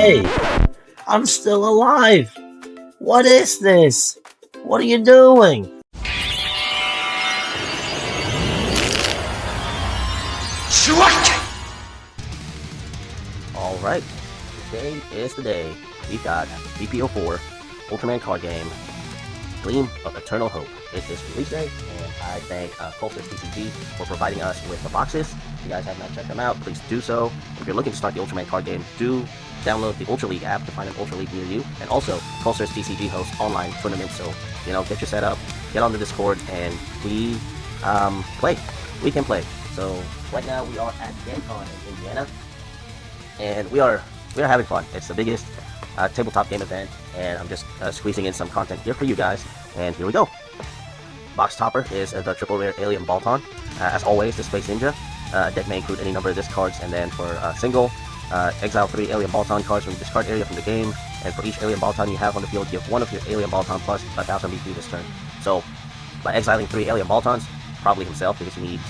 way! I'm still alive! What is this? What are you doing? Alright, today is the day. We've got BPO4, Ultraman card game, Gleam of Eternal Hope. It is release day, and I thank KolstersTCG for providing us with the boxes. If you guys have not checked them out, please do so. If you're looking to start the Ultraman card game, do download the Ultra League app to find an Ultra League near you. And also, KolstersTCG hosts online tournaments, so, you know, get your setup, get on the Discord, and we play. We can play. So, right now we are at GenCon in Indiana, and we are having fun. It's the biggest tabletop game event, and I'm just squeezing in some content here for you guys, and here we go. Box topper is the triple rare Alien Balton. As always, the Space Ninja. Deck may include any number of disc cards, and then for single, exile 3 Alien Balton cards from the discard area from the game, and for each Alien Balton you have on the field, give one of your Alien Balton plus 1000 BP this turn. So, by exiling 3 Alien Baltons, probably himself, because you need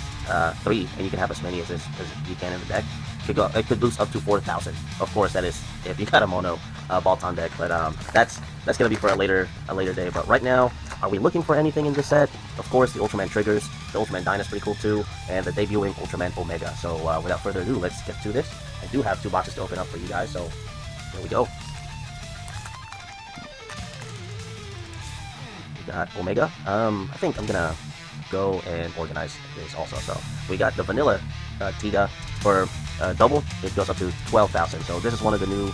3, and you can have as many as you can in the deck. It could boost up to 4,000. Of course, that is if you got a mono Balton deck, but that's gonna be for a later day. But right now, are we looking for anything in this set? Of course, the Ultraman triggers, the Ultraman Dyna is pretty cool too, and the debuting Ultraman Omega. So without further ado, let's get to this. I do have 2 boxes to open up for you guys, so here we go. We got Omega. I think I'm gonna go and organize this also. So we got the vanilla Tiga for double. It goes up to 12,000. So this is one of the new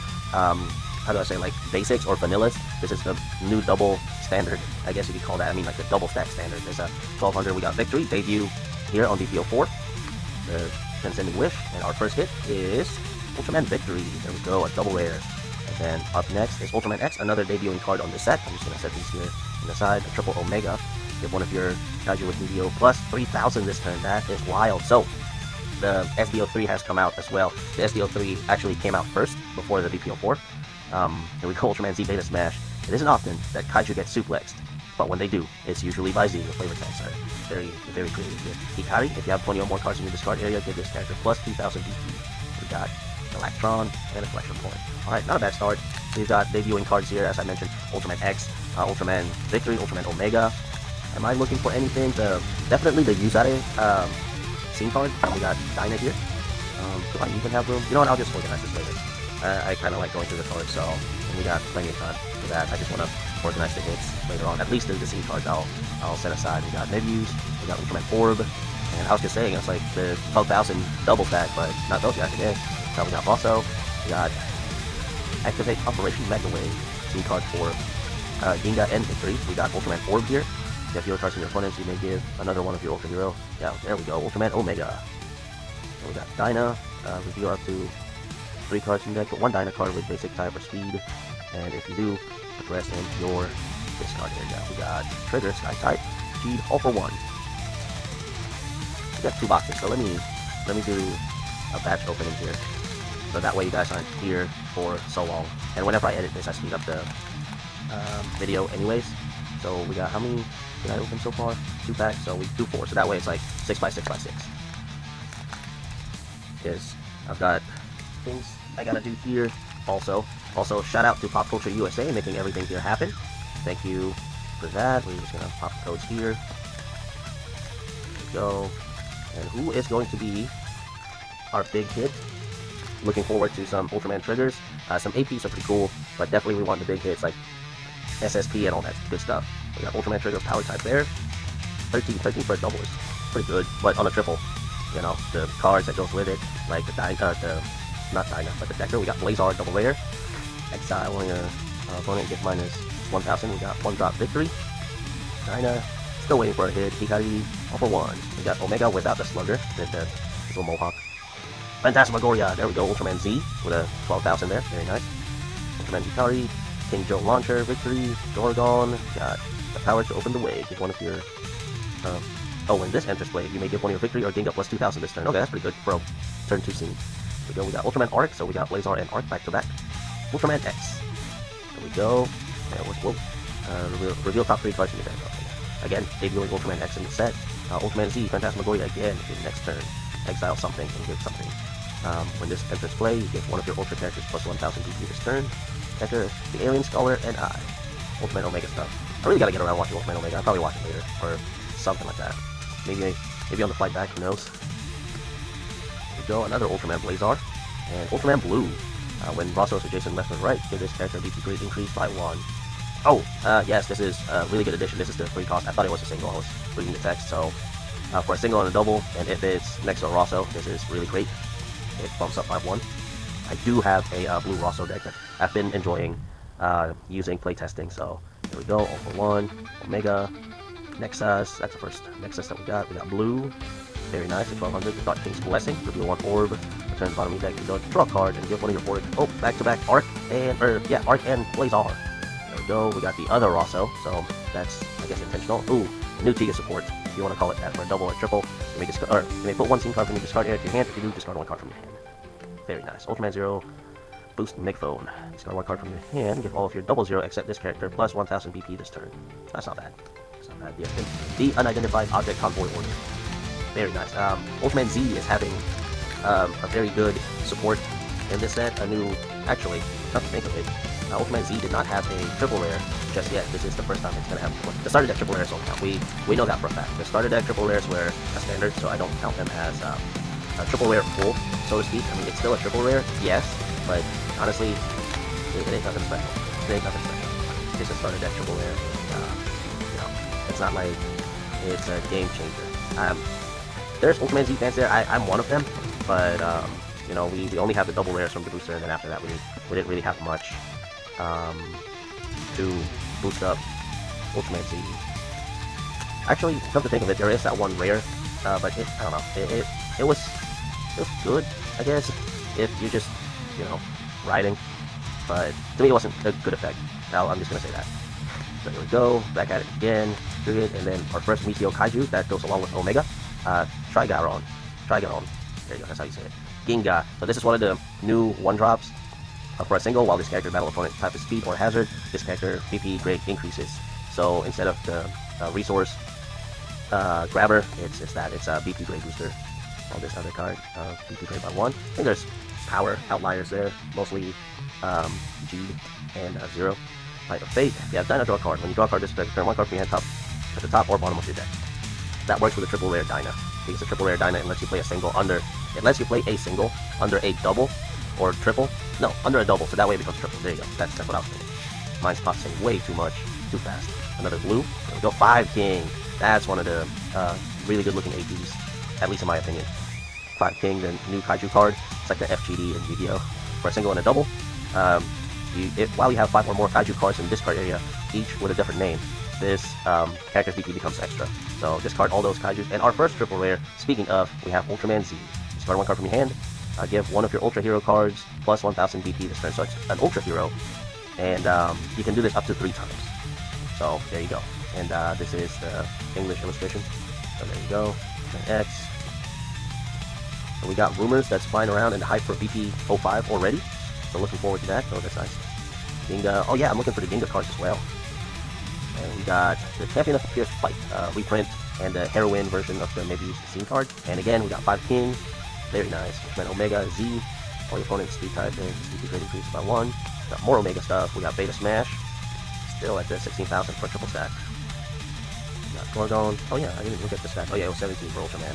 how do I say, like basics or vanillas. This is the new double standard, I guess you could call that. I mean, like the double stack standard. There's a 1200. We got Victory debut here on BPO4, the Transcending Wish, and our first hit is Ultraman Victory. There we go, a double rare. And then up next is Ultraman X, another debuting card on this set. I'm just gonna set these here on the side. A triple Omega. Give one of your Kaiju with Medio plus 3,000 this turn. That is wild. So the SDO3 has come out as well. The SDO3 actually came out first before the BPO4. Here we go, Ultraman Z Beta Smash. It isn't often that Kaiju gets suplexed, but when they do, it's usually by Z with flavor text. Very, very creative here. Hikari, if you have 20 or more cards in your discard area, give this character plus 2,000 BP. We got Electron and a Flexion Point. Alright, not a bad start. We've got debuting cards here, as I mentioned, Ultraman X, Ultraman Victory, Ultraman Omega. Am I looking for anything? Definitely the Yuzare scene card. We got Dyna here. Do I even have room? You know what, I'll just organize this later. I kind of like going through the cards, so we got plenty of time for that. I just want to organize the hits later on. At least the scene cards I'll set aside. We got Nebus, we got Ultraman Orb, and I was just saying, it's like the 12,000 double stack, but not those guys again. So we got Bosso, we got Activate Operation Mega Wave, scene card for Ginga and Victory. We got Ultraman Orb here. If you have hero cards from your opponents, you may give another one of your Ultra Hero. Yeah, there we go, Ultraman Omega. And we got Dyna, reveal up to 3 cards in the deck, but 1 Dyna card with basic type or speed, and if you do, put the rest in your discard area. We got Trigger, Sky type, speed, all for 1. We got 2 boxes, so let me do a batch opening here, so that way you guys aren't here for so long. And whenever I edit this, I speed up the video anyways. So we got, how many did I open so far? 2 packs, so we do 4, so that way it's like 6 by 6 by 6. Yes, I've got things I gotta do here. Also shout out to Pop Culture USA making everything here happen. Thank you for that. We're just gonna pop codes here. There we go. And who is going to be our big hit? Looking forward to some Ultraman triggers. Some APs are pretty cool, but definitely we want the big hits like SSP and all that good stuff. We got Ultraman trigger power type there. 13 for a double is pretty good, but on a triple, you know, the cards that goes with it, like the not Dyna, but the Decker. We got Blazar double rare. Exile on your opponent, get minus 1,000. We got 1 drop Victory. Dyna, still waiting for a hit. Hikari, all for 1. We got Omega without the Slugger, the little Mohawk. Phantasmagoria, there we go. Ultraman Z with a 12,000 there, very nice. Ultraman Hikari, King Joe Launcher, Victory, Dorgon. Got the power to open the way. Give one of your oh, when this enters play, you may give one of your Victory or Ginga plus 2,000 this turn. Okay, that's pretty good for turn 2 scene. We go. We got Ultraman Arc, so we got Blazar and Arc back to back. Ultraman X. There we go. There was reveal top 3 cards in the deck. Again, debuting Ultraman X in the set. Ultraman Z, Phantasmagoria again in the next turn. Exile something and give something. When this enters play, you give one of your Ultra characters plus 1000 BP this turn. Decker, the Alien Scholar, and I. Ultraman Omega stuff. I really gotta get around watching Ultraman Omega. I'll probably watch it later, or something like that. Maybe on the flight back, who knows. Here we go, another Ultraman Blazar. And Ultraman Blue. When Rosso's adjacent left or right, give this character BP grade increase by 1. Oh, yes, this is a really good addition. This is the free cost. I thought it was a single. I was reading the text, so for a single and a double, and if it's next to a Rosso, this is really great. It bumps up by 1. I do have a blue Rosso deck that I've been enjoying using playtesting, so here we go. All for 1, Omega, Nexus, that's the first Nexus that we got. We got blue, very nice, at 1200. We got King's Blessing, reveal 1 orb, return to the bottom of your deck, you go draw a card, and give one of your board. Oh, back-to-back Arc and Blazar. There we go, we got the other Rosso, so that's, I guess, intentional. Ooh, new Tiga support, if you want to call it that, for a double or triple. You may put 1 scene card from your discard area to your hand. If you do, discard 1 card from your hand. Very nice. Ultraman Zero, boost Megaphone. Discard 1 card from your hand, give all of your double zero except this character plus 1000 BP this turn. That's not bad. That's not bad. The Unidentified Object Convoy Order. Very nice. Ultraman Z is having a very good support in this set. Actually, come to think of it, Ultraman Z did not have a triple rare just yet. This is the first time it's going to have one. The starter deck triple rares don't count. We know that for a fact. The starter deck triple rares were a standard, so I don't count them as a triple rare full, so to speak. I mean, it's still a triple rare, yes, but honestly, it ain't nothing special. It ain't nothing special. It's a starter deck triple rare. It's not like it's a game changer. There's Ultraman Z fans there. I'm one of them, but we only have the double rares from the booster, and then after that we didn't really have much to boost up Ultraman Z. Actually, come to think of it, there is that one rare, but I don't know. It was good, I guess, if you're just riding, but to me it wasn't a good effect. Now I'm just gonna say that. So here we go, back at it again, and then our first Meteo Kaiju that goes along with Omega. Trigaron. There you go, that's how you say it. Ginga. So this is one of the new 1-drops for a single. While this character battle opponent type is speed or hazard, this character BP grade increases. So instead of the resource grabber, it's a BP grade booster on this other card. BP grade by 1. I think there's power outliers there, mostly G and 0. Light of Fate. Yeah, Dyna, draw a card. When you draw a card, this turn 1 card from your hand at the top or bottom of your deck. That works with a triple rare Dyna. Because a triple rare Dyna, it lets you play a single under a double or triple. No, under a double, so that way it becomes triple. There you go. That's what I was thinking. Mine's processing way too much, too fast. Another blue. There we go. 5 King. That's one of the really good looking APs, at least in my opinion. 5 King, the new Kaiju card. It's like the FGD and Yu-Gi-Oh! For a single and a double. While you have 5 or more Kaiju cards in this card area, each with a different name, this character's BP becomes extra. So discard all those Kaijus. And our first triple rare, speaking of, we have Ultraman Z. Discard 1 card from your hand, give one of your Ultra Hero cards plus 1000 BP this turn. So it's an Ultra Hero, and you can do this up to 3 times. So there you go. And this is the English illustration. So there you go. X. So we got Rumors that's flying around in the hype for BP 05 already. So looking forward to that. Oh, that's nice. Ginga. Oh yeah, I'm looking for the Ginga cards as well. And we got the Champion of the Fierce Fight reprint and the Heroine version of the maybe used scene card. And again, we got 5 King. Very nice. Then Omega Z. All your opponent's speed type and speed grade increased by 1. Got more Omega stuff. We got Beta Smash. Still at the 16,000 for triple stack. We got Gorgon. Oh yeah, I didn't look at the stack. Oh yeah, it was 17 for Ultraman.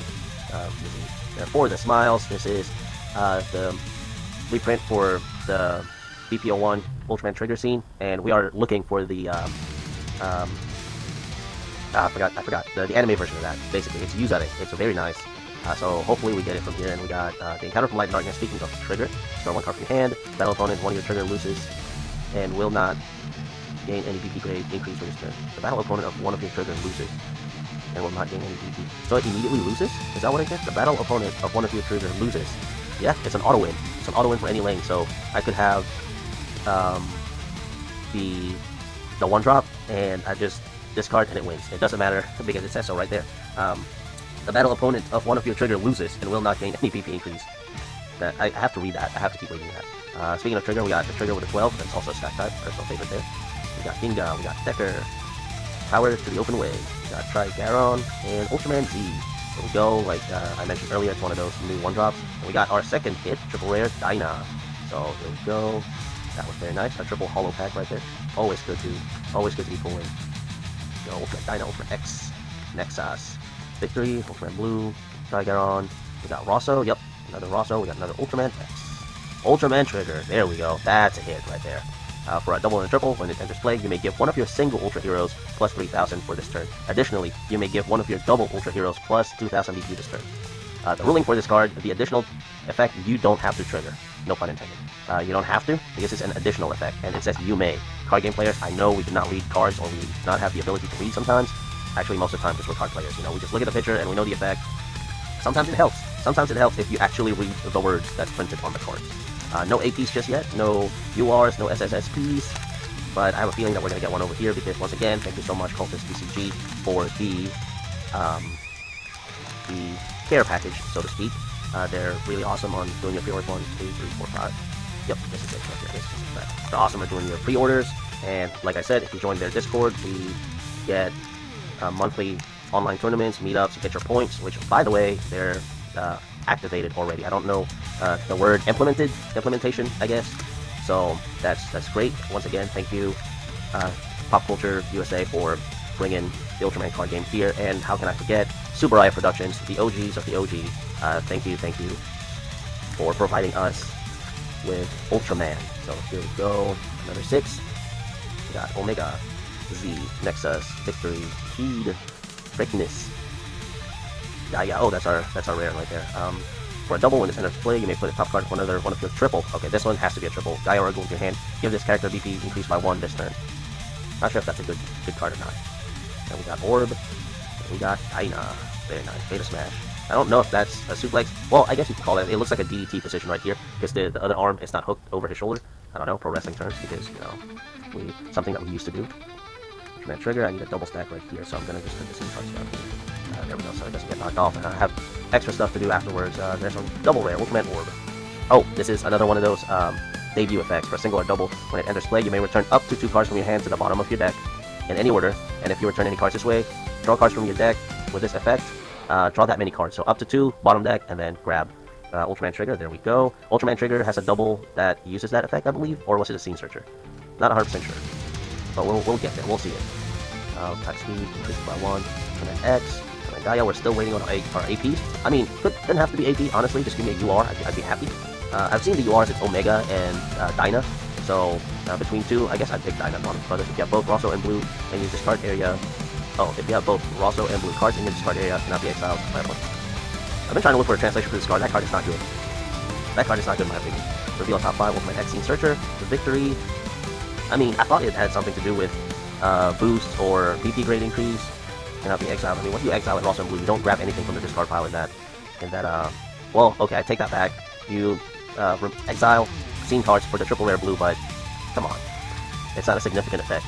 For the Smiles, this is the reprint for the BP01 Ultraman trigger scene, and we are looking for the I forgot the anime version of that. Basically, it's Yuzare. It's very nice. So hopefully we get it from here. And we got the Encounter from Light and Darkness. Speaking of trigger, start 1 card from your hand. Battle opponent, one of your trigger loses and will not gain any BP grade increase for this turn. The battle opponent of one of your trigger loses and will not gain any BP. So it immediately loses? Is that what I get? The battle opponent of one of your trigger loses. Yeah, it's an auto win. It's an auto win for any lane. So I could have the 1-drop, and I just discard and it wins. It doesn't matter because it says so right there. The battle opponent of one of your trigger loses and will not gain any BP increase. I have to read that. I have to keep reading that. Speaking of trigger, we got the trigger with a 12. That's also a stack type. Personal favorite there. We got Ginga. We got Decker. Power to the Open Way. We got Trigaron and Ultraman Z. There we go. Like I mentioned earlier, it's one of those new one drops. And we got our second hit, triple rare Dyna. So there we go. That was very nice. A triple hollow pack right there. Always good to be pulling. Yo, Ultraman Dyna, Ultraman X, Nexus, Victory, Ultraman Blue, Trigaron. We got Rosso. Yep, another Rosso. We got another Ultraman X. Ultraman Trigger. There we go. That's a hit right there. For a double and a triple, when it enters play, you may give one of your single Ultra Heroes plus 3,000 for this turn. Additionally, you may give one of your double Ultra Heroes plus 2,000 BP this turn. The ruling for this card, the additional effect, you don't have to trigger. No pun intended. You don't have to, because it's an additional effect, and it says you may. Card game players, I know we do not read cards, or we do not have the ability to read sometimes. Actually, most of the time, just we're card players. You know, we just look at the picture and we know the effect. Sometimes it helps. Sometimes it helps if you actually read the words that's printed on the cards. No APs just yet, no URs, no SSSPs, but I have a feeling that we're going to get one over here because, once again, thank you so much, KolstersTCG, for the care package, so to speak. They're really awesome on doing your pre-orders. 1, 2, 3, 4, 5. Yep, this is it right here. They're awesome at doing your pre-orders, and like I said, if you join their Discord, we get monthly online tournaments, meetups, get your points, which, by the way, they're activated already. I don't know the word implementation, I guess. So that's great. Once again, thank you, Pop Culture USA, for bringing the Ultraman card game here. And how can I forget Subaraya Productions, the OGs of the OG. Thank you for providing us with Ultraman. So here we go. Another 6. We got Omega, Z, Nexus, Victory, Heed, Thickness. Yeah. Oh, that's our rare right there. For a double, when this enters play, you may put a top card of one of your triple. Okay, this one has to be a triple. Gaia or Ghoul in your hand. Give this character BP increased by 1 this turn. Not sure if that's a good card or not. And we got Orb. And we got Dyna. Very nice. Beta Smash. I don't know if that's a suplex. Well, I guess you could call it. It looks like a DDT position right here because the other arm is not hooked over his shoulder. I don't know, pro wrestling terms, because, you know, something that we used to do. Ultraman Trigger. I need a double stack right here, so I'm gonna just put this in card stuff here. There we go, so it doesn't get knocked off, and I have extra stuff to do afterwards. There's a double rare, Ultraman Orb. Oh, this is another one of those debut effects. For a single or double, when it enters play, you may return up to 2 cards from your hand to the bottom of your deck in any order, and if you return any cards this way, draw cards from your deck with this effect, draw that many cards. So up to 2, bottom deck, and then grab Ultraman Trigger. There we go. Ultraman Trigger has a double that uses that effect, I believe, or was it a Scene Searcher? Not 100% sure, but we'll get there. We'll see it. Attack speed increased by 1, and then X. Gaia, we're still waiting on our APs. I mean, doesn't have to be AP, honestly. Just give me a UR, I'd be happy. I've seen the URs, it's Omega and Dyna. So, between 2, I guess I'd pick Dyna on. But if you have both Rosso and Blue in your discard area... Oh, if you have both Rosso and Blue cards in your discard area, cannot be exiled by one. I've been trying to look for a translation for this card. That card is not good. That card is not good in my opinion. Reveal top 5 Ultraman X Scene Searcher. The Victory... I mean, I thought it had something to do with boost or BP grade increase. Cannot be exiled. I mean, once you exile it Rosso and Blue, you don't grab anything from the discard pile in that, well, okay, I take that back. You, exile scene cards for the triple rare Blue, but, come on. It's not a significant effect.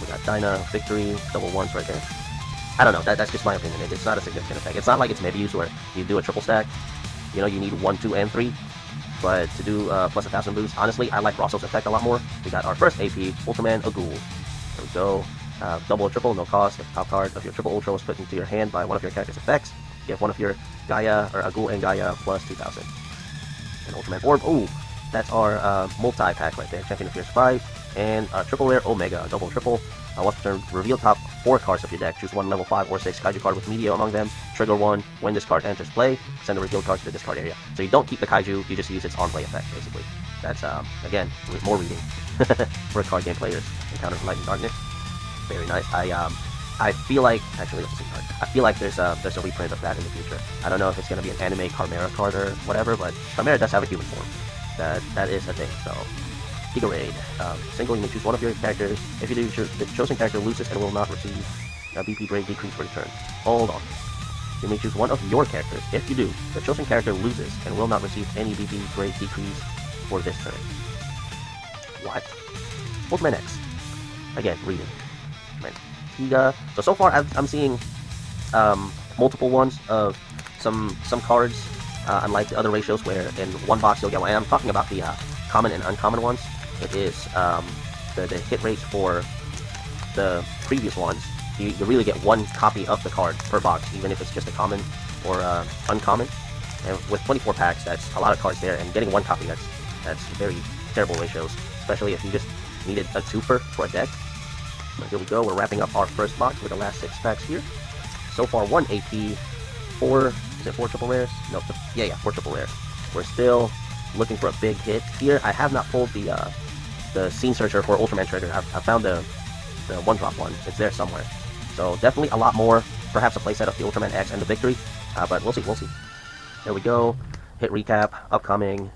We got Dyna, Victory, double 1s right there. I don't know, that's just my opinion. It's not a significant effect. It's not like it's Mebius where you do a triple stack. You know, you need 1, 2, and 3. But to do plus 1,000 boost, honestly, I like Rosso's effect a lot more. We got our first AP, Ultraman, a Ghoul. There we go. Double or triple, no cost. If the top card of your triple ultra was put into your hand by one of your character's effects, give one of your Gaia, or a Ghoul and Gaia, plus 2,000. And Ultraman Orb, ooh, that's our multi-pack right there. Champion of Fierce 5, and triple rare Omega, double triple. Once per turn, reveal top 4 cards of your deck. Choose one level 5 or 6 Kaiju card with Media among them. Trigger 1. When this card enters play, send a revealed card to the discard area. So you don't keep the Kaiju, you just use its on-play effect, basically. That's, again, more reading for card game players. Encounter Light and Darkness. Very nice. I feel like, actually, let's see. I feel like there's a reprint of that in the future. I don't know if it's going to be an anime Chimera card or whatever, but Chimera does have a human form. That is a thing, so... Giga Raid. Single, you may choose one of your characters. If you do, the chosen character loses and will not receive a BP grade decrease for the turn. Hold on. You may choose one of your characters. If you do, the chosen character loses and will not receive any BP grade decrease for this turn. What? Ultraman X. Again, reading. Tiga. So far, I'm seeing multiple ones of some cards, unlike the other ratios where in one box you'll get one. And I'm talking about the common and uncommon ones. It is the hit rates for the previous ones you really get one copy of the card per box, even if it's just a common or uncommon. And with 24 packs, that's a lot of cards there, and getting one copy, that's very terrible ratios, especially if you just needed a twofer for a deck. But here we go, we're wrapping up our first box with the last 6 packs here. So far, 1 AP, 4, is it 4 triple rares? No, 4 triple rares. We're still looking for a big hit here. I have not pulled the scene searcher for Ultraman trigger. I found the 1-drop one. It's there somewhere. So definitely a lot more, perhaps a playset of the Ultraman X and the Victory, but we'll see. There we go. Hit recap, upcoming.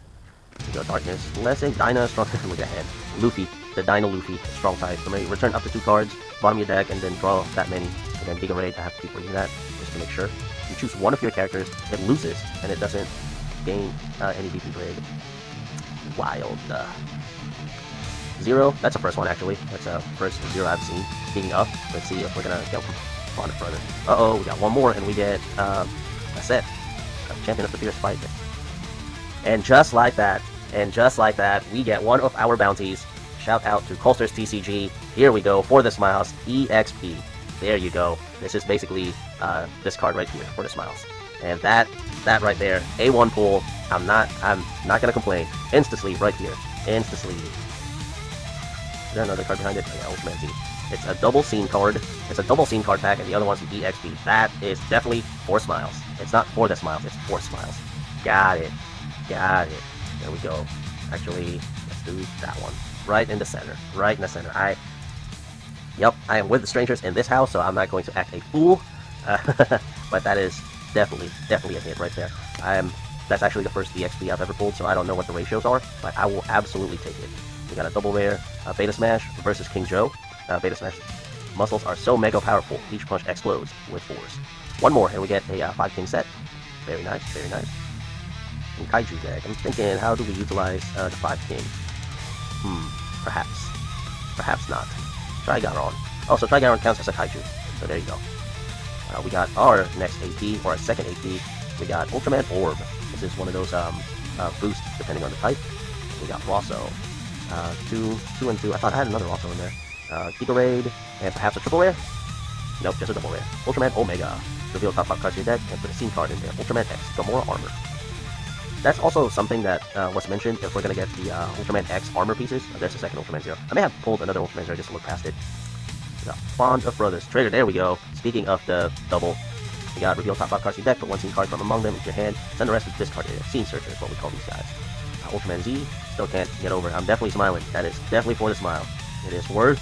We go Darkness, Blessing, Dyna, Strong, look ahead. Luffy, the Dino Luffy, Strong type. So maybe return up to 2 cards, bottom of your deck, and then draw that many. And then Giga Raid, I have to keep reading that, just to make sure. You choose one of your characters, it loses, and it doesn't gain any BP grade. Wild. 0, that's the first one actually. That's the first 0 I've seen. Speaking of, let's see if we're gonna get on it further. Uh-oh, we got one more, and we get a set. Champion of the Fierce Fight. And just like that, we get one of our bounties. Shout out to KolstersTCG. Here we go for the Smiles EXP. There you go. This is basically this card right here for the Smiles. And that right there, A1 pull. I'm not gonna complain. Insta sleeve right here. Insta sleeve. Is there another card behind it? Yeah, Ultraman Z. It's a double scene card. It's a double scene card pack, and the other one's the EXP. That is definitely for Smiles. It's not for the Smiles, it's for Smiles. Got it. There we go. Actually, let's do that one. Right in the center. Yep, I am with the strangers in this house, so I'm not going to act a fool. But that is definitely a hit right there. That's actually the first EXP I've ever pulled, so I don't know what the ratios are, but I will absolutely take it. We got a double rare, Beta Smash versus King Joe. Beta Smash muscles are so mega powerful, each punch explodes with force. One more, and we get a 5-king set. Very nice. And Kaiju deck. I'm thinking, how do we utilize the 5-king? Perhaps not. Trigaron. Oh, so Trigaron counts as a Kaiju. So there you go. We got our next AP, or our second AP. We got Ultraman Orb. This is one of those boosts, depending on the type. We got Rosso. 2 and 2. I thought I had another Rosso in there. Giga Raid, and perhaps a triple rare? Nope, just a double rare. Ultraman Omega. Reveal top 5 cards in your deck, and put a scene card in there. Ultraman X, Gamora Armor. That's also something that was mentioned if we're going to get the Ultraman X armor pieces. There's the second Ultraman Zero. I may have pulled another Ultraman Zero just to look past it. We got Bond of Brothers. Trigger, there we go. Speaking of the double, we got reveal top 5 cards in your deck, put 1 scene card from among them into your hand, send the rest to discard it. Scene Searcher is what we call these guys. Ultraman Z, still can't get over it. I'm definitely smiling. That is definitely for the smile. It is worth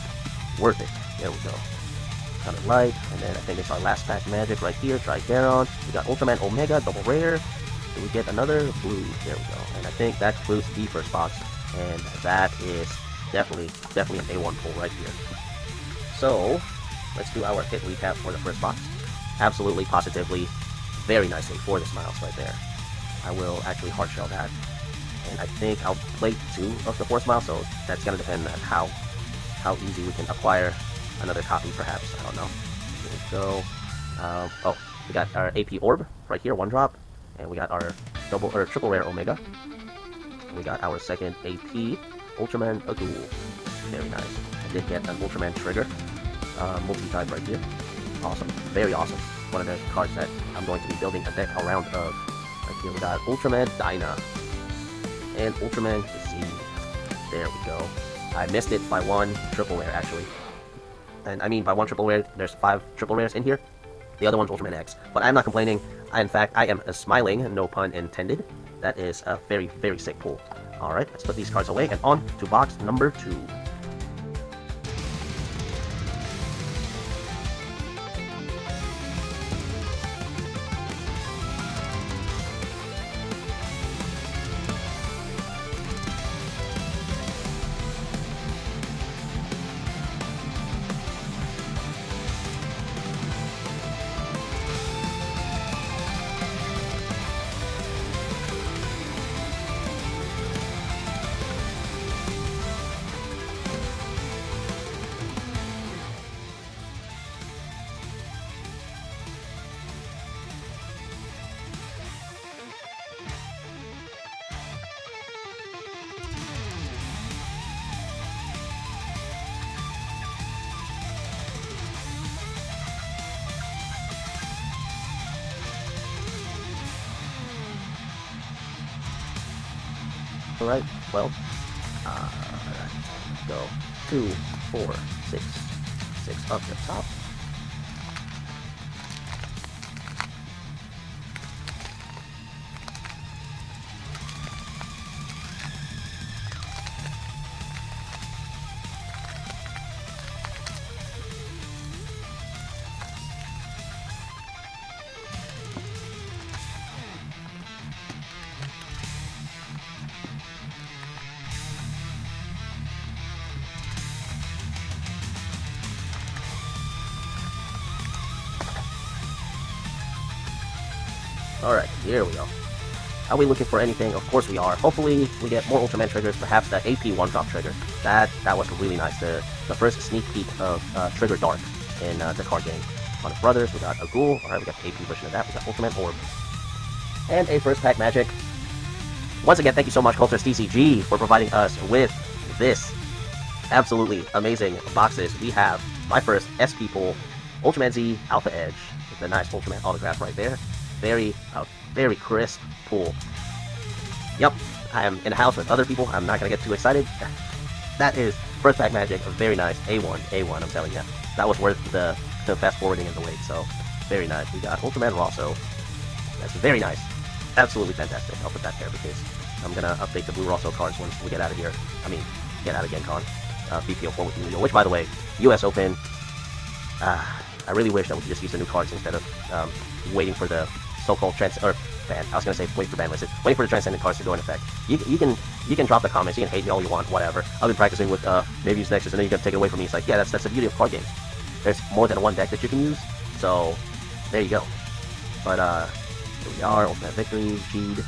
it. There we go. Kind of light, and then I think it's our last pack magic right here. Trigaron. We got Ultraman Omega, double rare. Do we get another blue? There we go. And I think that concludes the first box, and that is definitely an A1 pull right here. So let's do our hit recap for the first box. Absolutely, positively, very nicely for the Smiles right there. I will actually hard shell that, and I think I'll play 2 of the 4 Smiles, so that's gonna depend on how easy we can acquire another copy, perhaps. I don't know. Here we go. Oh, we got our AP Orb right here, 1-drop. And we got our triple rare Omega. We got our second AP Ultraman Agul. Very nice. I did get an Ultraman Trigger. Multi-type right here. Awesome. Very awesome. One of the cards that I'm going to be building a deck around of. Right here we got Ultraman Dyna. And Ultraman Z. There we go. I missed it by 1 triple rare, actually. And I mean, by 1 triple rare, there's 5 triple rares in here. The other one's Ultraman X. But I'm not complaining. In fact, I am smiling, no pun intended. That is a very, very sick pull. Alright, let's put these cards away and on to box number 2. right? 12. Go 2, 4, 6, 6 up the top. Alright, here we go. Are we looking for anything? Of course we are. Hopefully we get more Ultraman triggers, perhaps the AP one-drop trigger. That was really nice. The first sneak peek of Trigger Dark in the card game. On his brothers, we got a Ghoul. Alright, we got the AP version of that. We got Ultraman Orb. And a first pack magic. Once again, thank you so much, KolstersTCG, for providing us with this absolutely amazing boxes. We have my first SP pull, Ultraman Z Alpha Edge, with the nice Ultraman autograph right there. Very crisp pull. Yep, I am in a house with other people. I'm not gonna get too excited. That is first pack magic. Very nice. A1. I'm telling you, that was worth the fast forwarding and the wait. So very nice. We got Ultraman Rosso. That's very nice. Absolutely fantastic. I'll put that there because I'm gonna update the Blue Rosso cards once we get out of here. I mean, get out of GenCon. BPO4 with New, which by the way, US Open. I really wish that we could just use the new cards instead of waiting for the so-called waiting for ban lists. Waiting for the Trancended Cards to go in effect. You can drop the comments, you can hate me all you want, whatever. I've been practicing with maybe use Nexus and then you're gonna take it away from me. It's like, yeah, that's the beauty of card games. There's more than one deck that you can use, so there you go. But here we are, Ultimate Victory, Geed.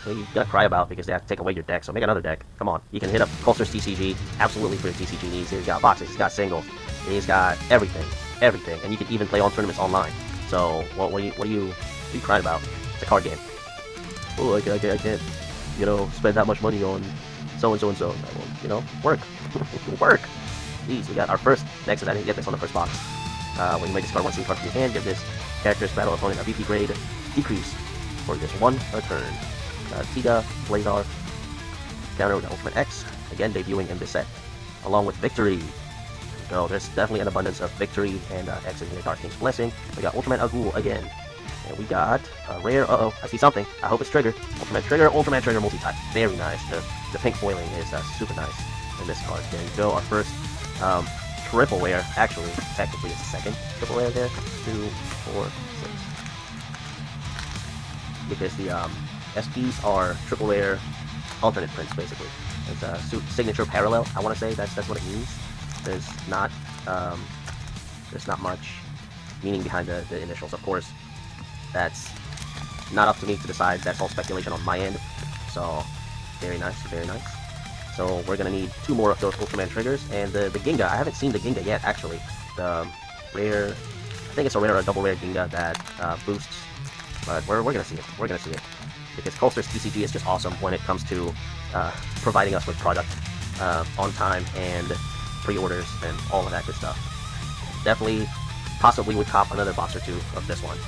Well, you gotta cry about because they have to take away your deck, so make another deck. Come on, you can hit up KolstersTCG, absolutely for your TCG needs. He's got boxes, he's got singles, he's got everything, and you can even play on tournaments online. So what are you crying about? It's a card game. Oh, I can't, spend that much money on so and so. Well, work, work. Jeez, we got our first Nexus. I didn't get this on the first box. When you make this card 1 single card from your hand, give this character's battle opponent a VP grade decrease for this 1 a turn. Tiga, Blazar, counter with Ultraman X, again debuting in this set, along with Victory. So there's definitely an abundance of Victory and X in the Dark King's Blessing. We got Ultraman Agul again. And we got a rare, I see something. I hope it's Trigger. Ultraman Trigger multi-type. Very nice. The pink foiling is super nice in this card. There you go. Our first triple rare. Actually, technically it's the second triple rare there. 2, 4, 6. Because the SPs are triple rare alternate prints, basically. It's a signature parallel, I want to say. That's what it means. There's not much meaning behind the initials. Of course, that's not up to me to decide. That's all speculation on my end. So, very nice, very nice. So, we're going to need 2 more of those Ultraman triggers. And the Ginga, I haven't seen the Ginga yet, actually. The rare, I think it's a rare or a double rare Ginga that boosts. But we're going to see it. We're going to see it. Because KolstersTCG is just awesome when it comes to providing us with product on time and pre-orders and all of that good stuff. Definitely, possibly would cop another box or 2 of this one.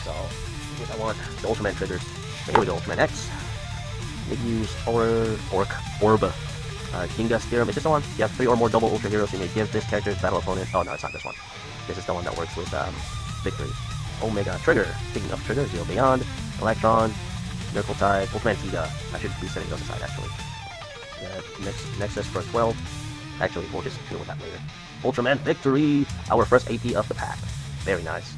So, I want the Ultraman triggers. Here we go, Ultraman X. Big use Orb, Ginga Theorem. Is this the one? You have 3 or more double Ultra Heroes, you may give this character's battle opponent. Oh no, it's not this one. This is the one that works with Victory. Omega Trigger. Speaking of Trigger, Zero Beyond, Electron, Miracle Tide, Ultraman Tiga. I should be setting those aside actually. Nexus for 12. Actually, we'll just deal with that later. Ultraman Victory! Our first AP of the pack. Very nice.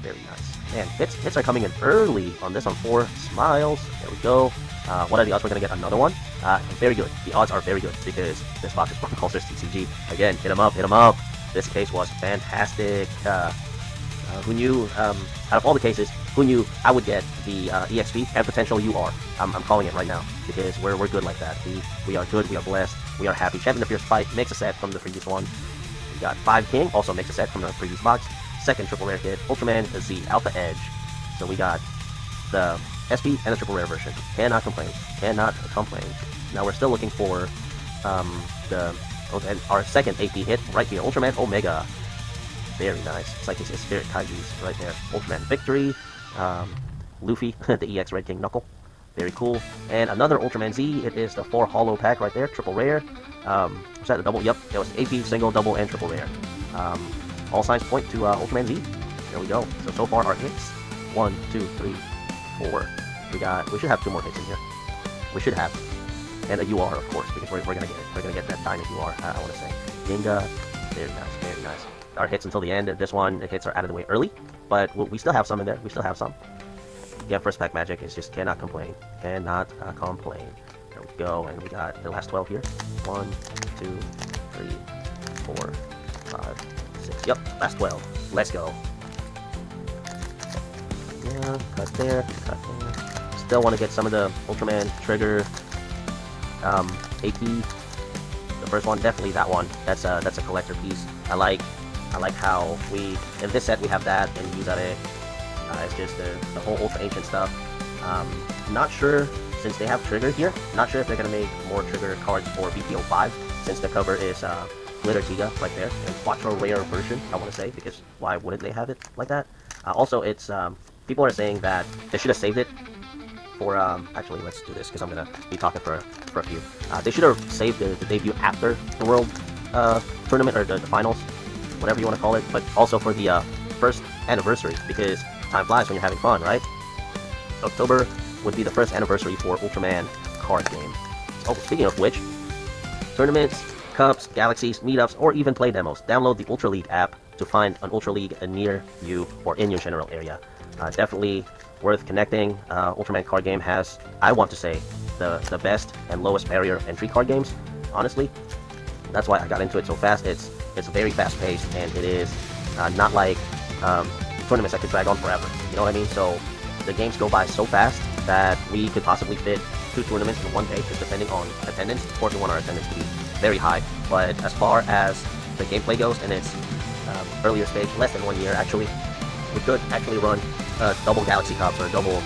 Very nice. Man, hits are coming in early on this on 4 smiles. There we go. What are the odds we're going to get another one? Very good. The odds are very good because this box is from KolstersTCG. Again, hit 'em up, hit 'em up. This case was fantastic. Who knew, out of all the cases, who knew I would get the EXP and potential UR? I'm calling it right now because we're good like that. We are good, we are blessed, we are happy. Champion of Fierce Fight makes a set from the previous one. We got 5 King, also makes a set from the previous box. Second triple rare hit, Ultraman Z Alpha Edge. So we got the SP and the triple rare version. Cannot complain. Cannot complain. Now we're still looking for our second AP hit right here, Ultraman Omega. Very nice. It's like his Spirit Kaiju's right there. Ultraman Victory. Luffy, the EX Red King Knuckle. Very cool. And another Ultraman Z. It is the 4 holo pack right there, triple rare. Was that a double? Yep, it was AP, single, double, and triple rare. All signs point to Ultraman Z. There we go. So far our hits: 1, 2, 3, 4. We should have 2 more hits in here. We should have. And a UR, of course, because we're gonna get it. We're gonna get that diamond UR. I want to say. Ginga. Very nice, very nice. Our hits until the end. This one, the hits are out of the way early, but we still have some in there. We still have some. Yeah, first pack magic is just cannot complain. Cannot complain. There we go, and we got the last 12 here. 1, 2, 3, 4, 5, 6. Yep, last 12. Let's go. Yeah, cut there, cut there. Still want to get some of the Ultraman trigger AP. The first one, definitely that one. That's a collector piece. I like how in this set we have that and Yuzare. It's just the whole ultra ancient stuff. Not sure, since they have trigger here, not sure if they're gonna make more trigger cards for BPO5, since the cover is Glitter Tiga right there, and Quattro rare version, I want to say, because why wouldn't they have it like that? Also, it's people are saying that they should have saved it for actually, let's do this because I'm gonna be talking for a few. They should have saved the debut after the World Tournament, or the finals, whatever you want to call it, but also for the first anniversary, because time flies when you're having fun, right? October would be the first anniversary for Ultraman card game. Oh, speaking of which, tournaments, cups, galaxies, meetups, or even play demos, download the Ultra League app to find an Ultra League near you or in your general area. Definitely worth connecting. Ultraman card game has, I want to say, the best and lowest barrier entry card games, honestly. That's why I got into it so fast. It's very fast paced, and it is not like tournaments that could drag on forever, you know what I mean? So the games go by so fast that we could possibly fit 2 tournaments in one day, just depending on attendance. Of course, we want our attendance to be very high, but as far as the gameplay goes, in its earlier stage, less than 1 year actually, we could actually run double Galaxy Cups or double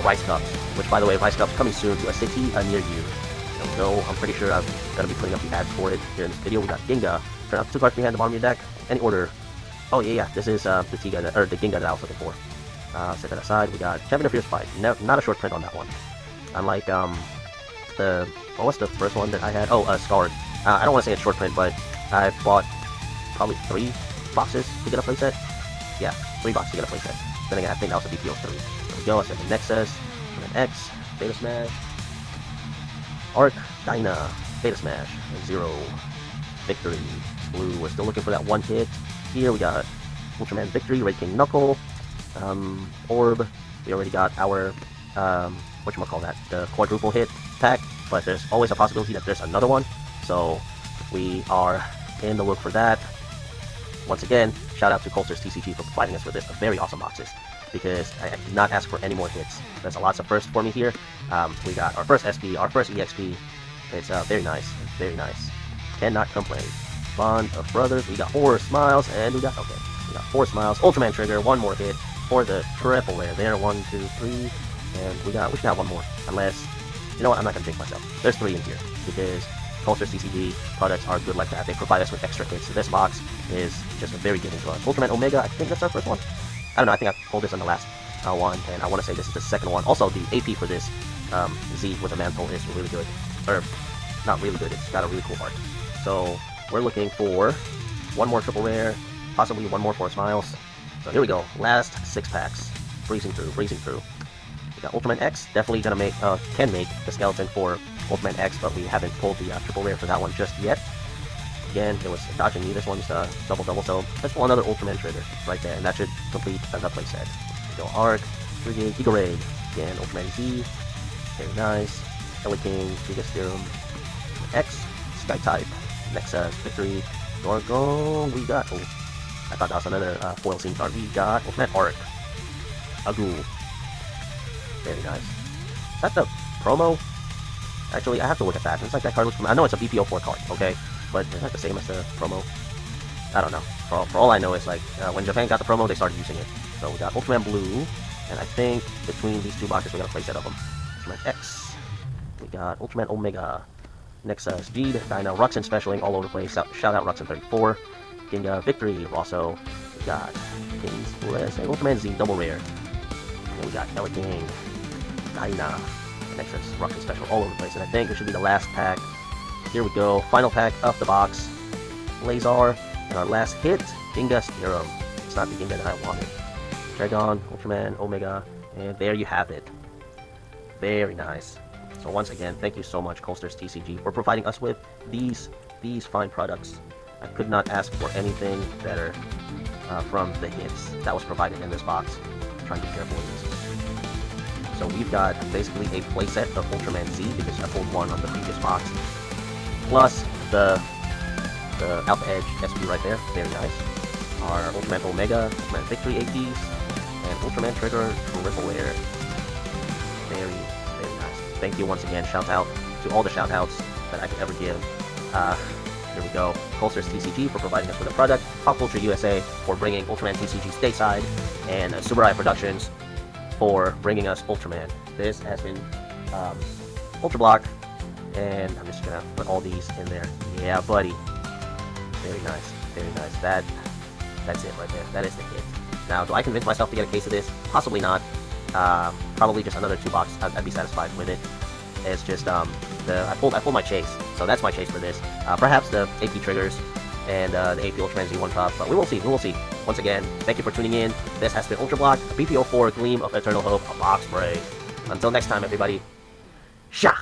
Rice Cups, which, by the way, Rice Cups coming soon to a city near you. So I'm pretty sure I'm going to be putting up the ads for it here in this video. We got Ginga. Turn out 2 cards behind the bottom of your deck. Any order. Oh yeah, this is the Tiga, or the Ginga that I was looking for. Set that aside. We got Champion of Fierce Fight. No, not a short print on that one. Unlike what was the first one that I had? Oh, Scarred. I don't want to say it's short print, but I bought probably 3 boxes to get a playset. Yeah, 3 boxes to get a playset. Then again, I think that was a BPO 3. There we go. I said the Nexus, and an X, Beta Smash, Arc, Dyna, Beta Smash, and 0, Victory, Blue. We're still looking for that 1 hit. Here we got Ultraman Victory, Red King Knuckle, Orb. We already got our, whatchamacallit, the quadruple hit pack, but there's always a possibility that there's another one, so we are in the look for that. Once again, shout out to KolstersTCG for providing us with this very awesome boxes, because I did not ask for any more hits. There's lots of firsts for me here. We got our first SP, our first EXP. It's very nice, very nice. Cannot complain. Bond of Brothers. We got 4 smiles, and we got 4 smiles. Ultraman trigger, 1 more hit for the triple rare. There, 1, 2, 3, and we should have 1 more. Unless, you know what? I'm not gonna jinx myself. There's 3 in here because KolstersTCG products are good like that. They provide us with extra hits. So this box is just a very giving to us. Ultraman Omega. I think that's our first one. I don't know. I think I pulled this on the last one, and I want to say this is the second one. Also, the AP for this Z with a mantle is really good. Or not really good. It's got a really cool art. So we're looking for 1 more triple rare, possibly 1 more 4 smiles. So here we go. Last 6 packs. Breezing through, breezing through. We got Ultraman X. Definitely gonna make, can make the skeleton for Ultraman X, but we haven't pulled the triple rare for that one just yet. Again, it was dodging me. This one's double, so let's pull another Ultraman trigger right there, and that should complete the playset. We go Arc, Brigade, Giga Raid, again, Ultraman Z. Very nice. Ellie King, Giga Serum, X, Sky Type, Nexus, Victory, Gorgon. We got, oh, I thought that was another foil scene card. We got Ultraman Arc, Agul. Very nice. Is that the promo? Actually, I have to look at that. It's like that card looks from, I know it's a BPO4 card, okay? But is that the same as the promo? I don't know. For all I know, it's like, when Japan got the promo, they started using it. So we got Ultraman Blue, and I think between these 2 boxes, we got a playset of them. Ultraman X. We got Ultraman Omega. Nexus, Jeed, Dyna, Ruxin specialing all over the place. Shout out Ruxin34. Ginga, Victory, Rosso. We got King's Bliss, and Ultraman Z, double rare. And we got Ellie King. China. And extras, Rocket Special all over the place. And I think it should be the last pack. Here we go. Final pack of the box. Lazar. And our last hit, Genghis Serum. It's not the Genghis that I wanted. Dragon, Ultraman, Omega. And there you have it. Very nice. So once again, thank you so much, KolstersTCG, for providing us with these fine products. I could not ask for anything better from the hits that was provided in this box. I'm trying to be careful with this. So we've got basically a playset of Ultraman Z, because I pulled one on the previous box, plus the Alpha Edge SP right there, very nice. Our Ultraman Omega, Ultraman Victory APs, and Ultraman Trigger Triple Rare. Very nice. Thank you once again. Shout out to all the shout outs that I could ever give. Here we go. KolstersTCG for providing us with a product, Pop Ultra USA for bringing Ultraman TCG stateside, and Subarai Productions for bringing us Ultraman. This has been Ultra Block, and I'm just gonna put all these in there. Yeah, buddy. Very nice. Very nice. That's it right there. That is the hit. Now, do I convince myself to get a case of this? Possibly not. Probably just another 2 box. I'd be satisfied with it. It's just I pulled my chase, so that's my chase for this. Perhaps the AP triggers and the AP Ultraman Z1 Top, but we will see. We will see. Once again, thank you for tuning in. This has been Ultra Block, BPO4 Gleam of Eternal Hope, a box break. Until next time, everybody. Sha.